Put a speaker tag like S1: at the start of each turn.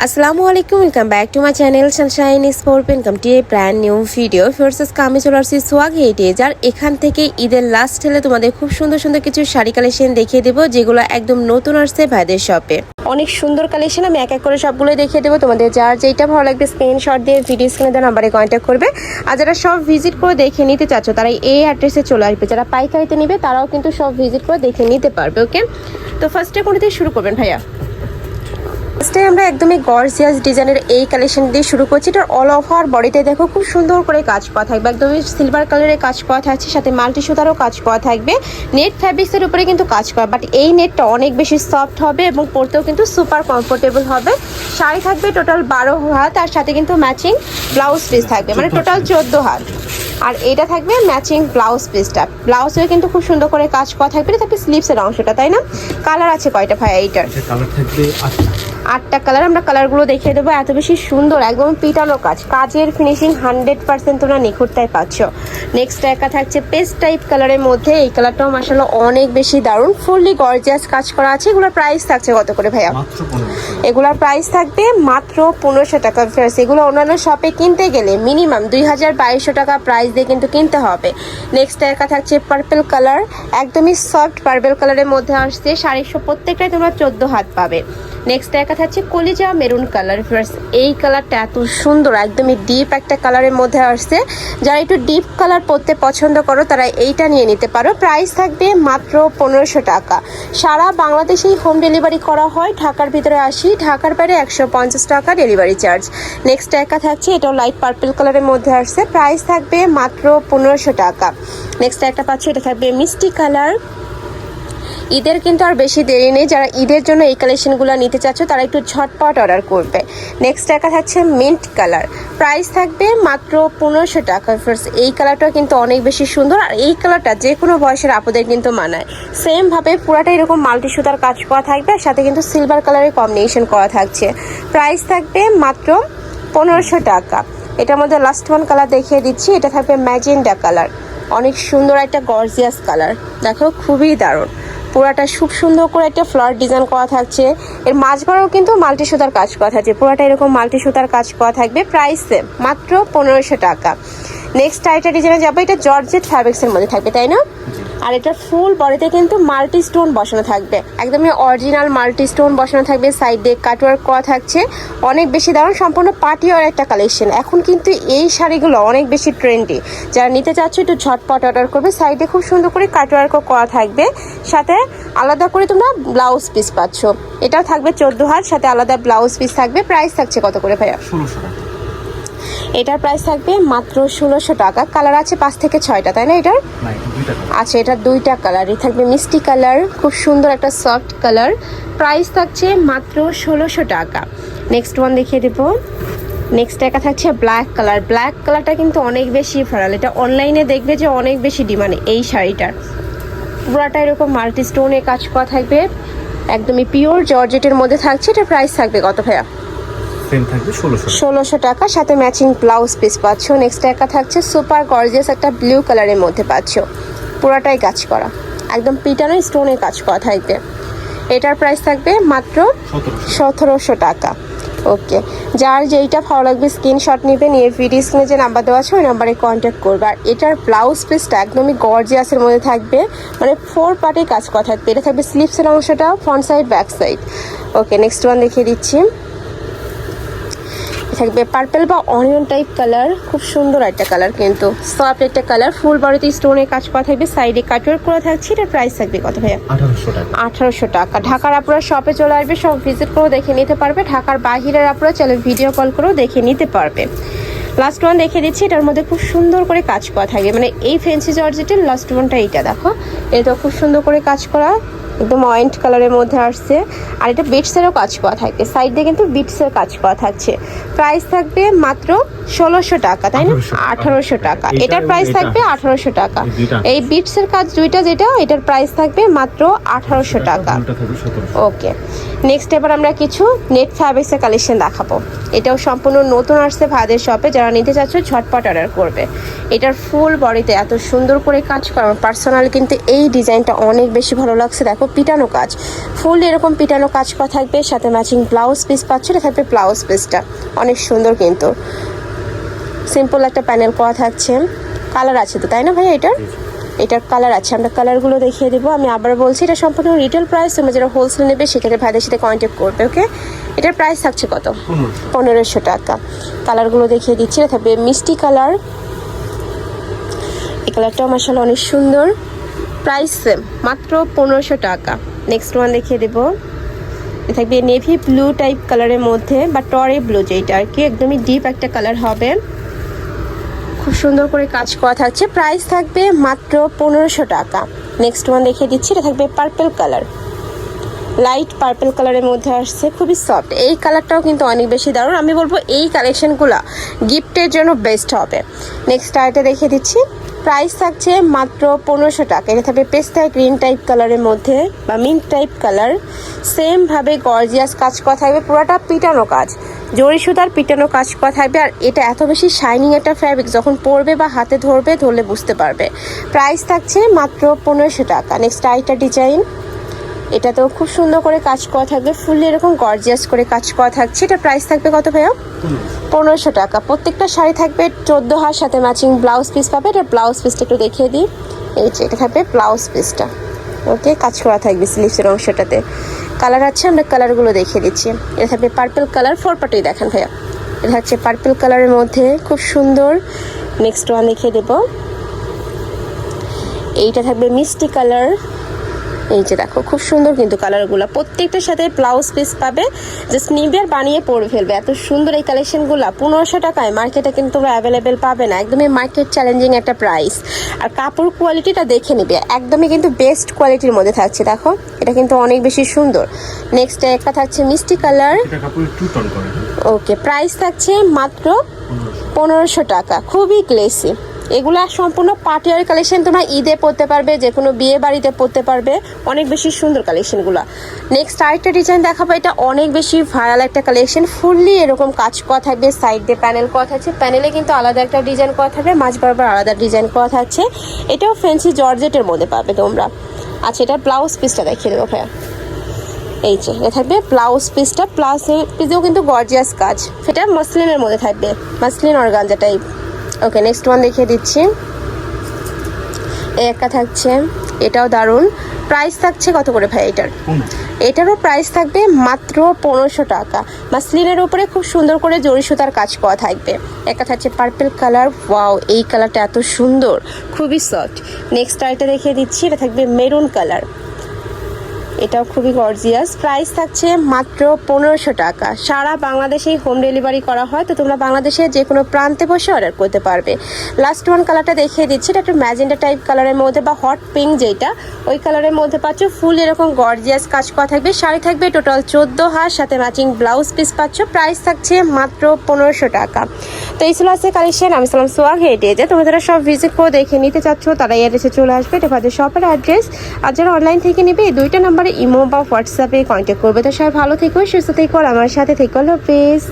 S1: আসসালামু আলাইকুম, welcome back to my channel Sunshine sport. Welcome to A brand new video. Forces কামে চলে আসছি সোয়াগ হেরিটেজ। আর এখান থেকে ঈদের লাস্ট হেলে তোমাদের খুব সুন্দর সুন্দর কিছু শাড়ি কালেকশন দেখিয়ে দেবো, যেগুলো একদম নতুন আসছে ভাইদের শপে। অনেক সুন্দর কালেকশন, আমি এক এক করে সবগুলোই দেখিয়ে দেবো। তোমাদের যার যেটা ভালো লাগবে স্ক্রিনশট দিয়ে ভিডিও স্ক্রিনে দেওয়া নাম্বারে কন্ট্যাক্ট করবে। আর যারা সব ভিজিট করে দেখে নিতে চাচ্ছ তারা এই অ্যাড্রেসে চলে আসবে। যারা পাইকারিতে নিবে তারাও কিন্তু সব ভিজিট করে দেখে নিতে পারবে। ওকে, তো ফার্স্টে কোন দিয়ে শুরু করবেন ভাইয়া? ফার্স্টে আমরা একদমই গর্জিয়াস ডিজাইনের এই কালেকশন দিয়ে শুরু করছি। এটার অল ওভার বডিতে দেখো খুব সুন্দর করে কাজ করা থাকবে, একদমই সিলভার কালারের কাজ করা থাকছে, সাথে মাল্টি সুতারও কাজ করা থাকবে। নেট ফ্যাব্রিক্সের উপরে কিন্তু কাজ করা, বাট এই নেটটা অনেক বেশি সফট হবে এবং পরতেও কিন্তু সুপার কমফোর্টেবল হবে। শাড়ি থাকবে টোটাল 12 হাত, আর সাথে কিন্তু ম্যাচিং ব্লাউজ পিস থাকবে, মানে টোটাল 14 হাত। আর এটা থাকবে ম্যাচিং ব্লাউজ পিসটা, ব্লাউজেও কিন্তু খুব সুন্দর করে কাজ করা থাকবে। এটা থাকবে স্লিভসের অংশটা, তাই না? কালার আছে কয়টা ভাইয়া এইটার?
S2: কালার থাকবে
S1: 8টা কালার। আমরা কালারগুলো দেখিয়ে দেবো। এত বেশি সুন্দর, একদম পিটানো কাজ, কাজের ফিনিশিং 100% তোমরা নিখুঁতটাই পাচ্ছ। নেক্সট একটা থাকছে পেস্ট টাইপ কালারের মধ্যে, এই কালারটাও মাশাআল্লাহ অনেক বেশি দারুণ, ফুললি গর্জিয়াস কাজ করা আছে। এগুলোর প্রাইস থাকছে কত করে ভাইয়া? এগুলোর প্রাইস থাকবে মাত্র 1500 টাকা। ফেয়ার্স, এগুলো অন্যান্য শপে কিনতে গেলে মিনিমাম 2200 টাকা প্রাইস দিয়ে কিন্তু কিনতে হবে। নেক্সট একটা থাকছে পার্পল কালার, একদমই সফট পার্পল কালারের মধ্যে আসছে। শাড়ির প্রত্যেকটাই তোমরা 14 হাত পাবে। নেক্সট একটা থাকছে কলিজা মেরুন কালার। ফার্স্ট এই কালারটা এত সুন্দর, একদমই ডিপ একটা কালারের মধ্যে আসছে। যারা একটু ডিপ কালার পরতে পছন্দ করো তারা এইটা নিয়ে নিতে পারো। প্রাইস থাকবে মাত্র 1500 টাকা। সারা বাংলাদেশেই হোম ডেলিভারি করা হয়। ঢাকার ভিতরে 80, ঢাকার বাইরে 150 টাকা ডেলিভারি চার্জ। নেক্সট একটা থাকছে, এটাও লাইট পার্পল কালারের মধ্যে আসছে। প্রাইস থাকবে মাত্র 1500 টাকা। নেক্সট একটা পাচ্ছি, এটা থাকবে মিষ্টি কালার। ঈদের কিন্তু আর বেশি দেরি নেই, যারা ঈদের জন্য এই কালেকশনগুলো নিতে চাচ্ছ তারা একটু ঝটপট অর্ডার করবে। নেক্সট একটা থাকছে মিন্ট কালার, প্রাইস থাকবে মাত্র 1500 টাকা। ফার্স্ট এই কালারটা কিন্তু অনেক বেশি সুন্দর, আর এই কালারটা যে কোনো বয়সের আপুদের কিন্তু মানায়। সেম ভাবে পুরাটা এরকম মাল্টি সুতার কাজ করা থাকবে, আর সাথে কিন্তু সিলভার কালারের কম্বিনেশন করা থাকছে। প্রাইস থাকবে মাত্র 1500 টাকা। এটার মধ্যে লাস্ট ওয়ান কালার দেখিয়ে দিচ্ছি, এটা থাকবে ম্যাজেন্ডা কালার, অনেক সুন্দর একটা গর্জিয়াস কালার। দেখো খুবই দারুণ, পুরাটা খুব সুন্দর করে একটা ফ্লাওয়ার ডিজাইন করা থাকছে। এর মাঝখানেও কিন্তু মাল্টি সুতার কাজ করা থাকছে, পুরাটা এরকম মাল্টি সুতার কাজ করা থাকবে। প্রাইস মাত্র 1500 টাকা। নেক্সট আরেকটা ডিজাইনে যাবো, এটা জর্জেট ফ্যাব্রিক্সের মধ্যে থাকবে, তাই না? আর এটা ফুল বডিতে কিন্তু মাল্টি স্টোন বসানো থাকবে, একদমই অরিজিনাল মাল্টি স্টোন বসানো থাকবে। সাইডে কাটওয়ার্ক করা থাকছে, অনেক বেশি দারুণ, সম্পূর্ণ পার্টি ওয়ার একটা কালেকশন। এখন কিন্তু এই শাড়িগুলো অনেক বেশি ট্রেন্ডি, যারা নিতে চাচ্ছ একটু ঝটপট অর্ডার করবে। সাইডে খুব সুন্দর করে কাটওয়ার্কও করা থাকবে, সাথে আলাদা করে তোমরা ব্লাউজ পিস পাচ্ছ। এটাও থাকবে 14 হাত, সাথে আলাদা ব্লাউজ পিস থাকবে। প্রাইস থাকছে কত করে ভাইয়া?
S2: 1600 টাকা।
S1: এটার প্রাইস থাকবে মাত্র 1600 টাকা। কালার আছে 5 থেকে 6টা, তাই না? এটার আচ্ছা, এটা 2টা কালারই থাকবে, মিষ্টি কালার, খুব সুন্দর একটা সফট কালার। প্রাইস থাকছে মাত্র 1600 টাকা। নেক্সট ওয়ান দেখিয়ে দেবো। নেক্সট একটা থাকছে ব্ল্যাক কালার। ব্ল্যাক কালারটা কিন্তু অনেক বেশি ভাইরাল, এটা অনলাইনে দেখবে যে অনেক বেশি ডিমান্ড এই শাড়িটার। পুরাটা এরকম মাল্টি স্টোনে কাজ করা থাকবে, একদমই পিওর জর্জেটের মধ্যে থাকছে। এটা প্রাইস থাকবে কত ভাইয়া? 1600 টাকা, সাথে ম্যাচিং ব্লাউজ পিস পাচ্ছ। নেক্সট একটা থাকছে সুপার গর্জিয়াস একটা ব্লু কালারের মধ্যে পাচ্ছ, পুরাটাই কাজ করা, একদম পিটানো স্টোনে কাজ করা থাকবে। এটার প্রাইস থাকবে মাত্র 1700 টাকা। ওকে, যার যেইটা ভালো লাগবে স্ক্রিনশট নেবে, নিয়ে ভিডিও স্ক্রিনে যে নাম্বার দেওয়া আছে ওই নাম্বারে কন্ট্যাক্ট করবে। আর এটার ব্লাউজ পিসটা একদমই গর্জিয়াসের মধ্যে থাকবে, মানে 4 পার্টে কাজ করা থাকবে। এটা থাকবে স্লিভসের অংশটা, ফ্রন্ট সাইড ব্যাক সাইড। ওকে, নেক্সট ওয়ান দেখিয়ে দিচ্ছি, থাকবে পার্পল বা অনিয়ন টাইপ কালার, খুব সুন্দর একটা কালার, কিন্তু সফট একটা কালার। ফুল বডিতে স্টোনে কাজ করা থাকবে, সাইডে কাটওয়ার্ক করা থাকছে। এটার প্রাইস থাকবে কত ভাইয়া? 1800 টাকা। ঢাকার আপুরা শপে চলে আসবে, সব ভিজিট করেও দেখে নিতে পারবে। ঢাকার বাহিরের আপুরা চলে ভিডিও কল করেও দেখে নিতে পারবে। লাস্ট ওয়ান দেখে দিচ্ছি, এটার মধ্যে খুব সুন্দর করে কাজ করা থাকবে, মানে এই ফ্যান্সি জর্জেটের লাস্ট ওয়ানটা এইটা দেখো, এটা খুব সুন্দর করে কাজ করা, একদম অয়েন্ট কালারের মধ্যে আসছে। আর এটা বিটসেরও কাজ করা থাকবে, সাইড দিয়ে কিন্তু বিটসের কাজ করা থাকছে। প্রাইস থাকবে মাত্র 1600 টাকা, তাই না? 1800 টাকা। এটার প্রাইস থাকবে 1800 টাকা। এই বিটসের কাজ দুইটা, যেটা এটার প্রাইস থাকবে মাত্র 1800 টাকা। ওকে, নেক্সট এবার আমরা কিছু নেট ফ্যাব্রিক্সের কালেকশন দেখাবো। এটাও সম্পূর্ণ নতুন আসছে ভাইদের শপে, যারা নিতে চাচ্ছ ঝটপট অর্ডার করবে। এটার ফুল বডিতে এত সুন্দর করে কাজ করা, পার্সোনালি কিন্তু এই ডিজাইনটা অনেক বেশি ভালো লাগছে। দেখো দেখো পিটানো কাজ, ফুল এরকম পিটানো কাজ করা থাকবে, সাথে ম্যাচিং ব্লাউজ পিস পাচ্ছ। এটা থাকবে ব্লাউজ পিসটা, অনেক সুন্দর কিন্তু সিম্পল একটা প্যানেল করা থাকছে। কালার আছে তো তাই না ভাই? এটার কালার আছে, আমরা কালারগুলো দেখিয়ে দেবো। আমি আবার বলছি এটা সম্পূর্ণ রিটেল প্রাইস, তোমরা যারা হোলসেল নেবে সেক্ষেত্রে ভাইদের সাথে কন্ট্যাক্ট করবে। ওকে, এটার প্রাইস থাকছে কত? 1500 টাকা। কালারগুলো দেখিয়ে দিচ্ছি। এটা থাকবে মিষ্টি কালার, এই কালারটাও মাশাআল্লাহ অনেক সুন্দর, প্রাইস সেম মাত্র 1500 টাকা। নেক্সট ওয়ান দেখিয়ে দেবো, এটা থাকবে নেভি ব্লু টাইপ কালারের মধ্যে বা টরে ব্লু, যেটা আর কি একদমই ডিপ একটা কালার হবে, খুব সুন্দর করে কাজ করা থাকছে, প্রাইস থাকবে মাত্র 1500 টাকা। নেক্সট ওয়ান দেখিয়ে দিচ্ছি, এটা থাকবে পার্পল কালার, লাইট পার্পল কালারের মধ্যে আসছে, খুবই সফট। এই কালারটাও কিন্তু অনেক বেশি দারুণ, আমি বলবো এই কালেকশনগুলো গিফটের জন্য বেস্ট হবে। নেক্সট আরেকটা দেখিয়ে দিচ্ছি, প্রাইস থাকছে মাত্র 1500 টাকা। এটা থাকবে পেস্তা গ্রিন টাইপ কালারের মধ্যে বা মিন্ট টাইপ কালার, সেমভাবে গর্জিয়াস কাজ করা থাকবে, পুরোটা পিটানো কাজ, জরি সুতার পিটানো কাজ করা থাকবে। আর এটা এত বেশি শাইনিং একটা ফ্যাব্রিক, যখন পরবে বা হাতে ধরলে বুঝতে পারবে। প্রাইস থাকছে মাত্র 1500 টাকা। নেক্সট আরেকটা ডিজাইন, এটাতেও খুব সুন্দর করে কাজ করা থাকবে, ফুললি এরকম গর্জিয়াস করে কাজ করা থাকছে। এটা প্রাইস থাকবে কত ভাইয়া? 1500 টাকা। প্রত্যেকটা শাড়ি থাকবে 14 হাত, সাথে ম্যাচিং ব্লাউজ পিস পাবে। এটা ব্লাউজ পিসটা একটু দেখিয়ে দিই, এই যে এটা থাকবে ব্লাউজ পিসটা। ওকে, কাজ করা থাকবে স্লিভসের অংশটাতে। কালার আছে, আমরা কালারগুলো দেখিয়ে দিচ্ছি। এটা থাকবে পার্পল কালার, 4 পার্টেই দেখেন ভাইয়া। এটা হচ্ছে পার্পল কালারের মধ্যে খুব সুন্দর। নেক্সট ওয়ান দেখিয়ে দেবো, এইটা থাকবে মিষ্টি কালার, এই যে দেখো খুব সুন্দর কিন্তু কালারগুলো, প্রত্যেকটার সাথে ব্লাউজ পিস পাবে, জাস্ট নিবে আর বানিয়ে পরে ফেলবে। এত সুন্দর এই কালেকশনগুলো 1500 টাকায় মার্কেটে কিন্তু তোমরা অ্যাভেলেবেল পাবে না, একদমই মার্কেট চ্যালেঞ্জিং একটা প্রাইস। আর কাপড় কোয়ালিটিটা দেখে নিবে, একদমই কিন্তু বেস্ট কোয়ালিটির মধ্যে থাকছে। দেখো এটা কিন্তু অনেক বেশি সুন্দর। নেক্সট একটা থাকছে মিষ্টি কালার, ওকে, প্রাইস থাকছে মাত্র 1500 টাকা, খুবই গ্লেসি। এগুলা সম্পূর্ণ পার্টিয়ার কালেকশন, তোমরা ঈদে পরতে পারবে, যে কোনো বিয়ে বাড়িতে পরতে পারবে, অনেক বেশি সুন্দর কালেকশনগুলো। নেক্সট আরেকটা ডিজাইন দেখাবো, এটা অনেক বেশি ভাইরাল একটা কালেকশন, ফুললি এরকম কাজ করা থাকবে, সাইড দিয়ে প্যানেল করা থাকছে, প্যানেলে কিন্তু আলাদা একটা ডিজাইন করা থাকবে, মাঝ বরাবর আলাদা ডিজাইন করা থাকছে। এটাও ফ্যান্সি জর্জেটের মধ্যে পাবে তোমরা। আচ্ছা, এটার ব্লাউজ পিসটা দেখিয়ে দেবো ভাইয়া, এই যে এটা থাকবে ব্লাউজ পিসটা, প্লাস পিসেও কিন্তু গর্জিয়াস কাজ, সেটা মাসলিনের মধ্যে থাকবে, মাসলিন অর্গানজা টাইপ। ওকে, নেক্সট ওয়ান দেখিয়ে দিচ্ছি, এই একটা থাকছে, এটাও দারুণ। প্রাইস থাকছে কত করে ভাই এটার? এটারও প্রাইস থাকবে মাত্র 1500 টাকা। মাসলিনের উপরে খুব সুন্দর করে জরি সুতার কাজ করা থাকবে। একটা থাকছে পার্পল কালার, ওয়াও এই কালারটা এত সুন্দর, খুবই সফট। নেক্সট আরেকটা দেখিয়ে দিচ্ছি, এটা থাকবে মেরুন কালার, এটাও খুবই গর্জিয়াস, প্রাইস থাকছে মাত্র 1500 টাকা। সারা বাংলাদেশেই হোম ডেলিভারি করা হয়, তো তোমরা বাংলাদেশের যে কোনো প্রান্তে বসে অর্ডার করতে পারবে। লাস্ট ওয়ান কালারটা দেখিয়ে দিচ্ছি, এটা একটু ম্যাজেন্ডা টাইপ কালারের মধ্যে বা হট পিঙ্ক যেটা, ওই কালারের মধ্যে পাচ্ছ, ফুল এরকম গর্জিয়াস কাজ করা থাকবে, শাড়ি থাকবে টোটাল 14 হাত, সাথে ম্যাচিং ব্লাউজ পিস পাচ্ছ, প্রাইস থাকছে মাত্র 1500 টাকা। তো এই ছিল আছে কালেকশন। আমি ছিলাম সোয়াগ হেরিটেজে, তোমরা যারা সব ভিজিট করে দেখে নিতে চাচ্ছ তারা এই অ্যাড্রেসে চলে আসবে, এটা আমাদের শপের অ্যাড্রেস। আর যারা অনলাইন থেকে নেবে এই দুইটা নাম্বারে ইমো বা হোয়াটসঅ্যাপে কন্ট্যাক্ট করবে। তো সবাই ভালো থেকো, সুস্থ থেকো, আর আমার সাথে থেকো, আল্লাহ হাফেজ।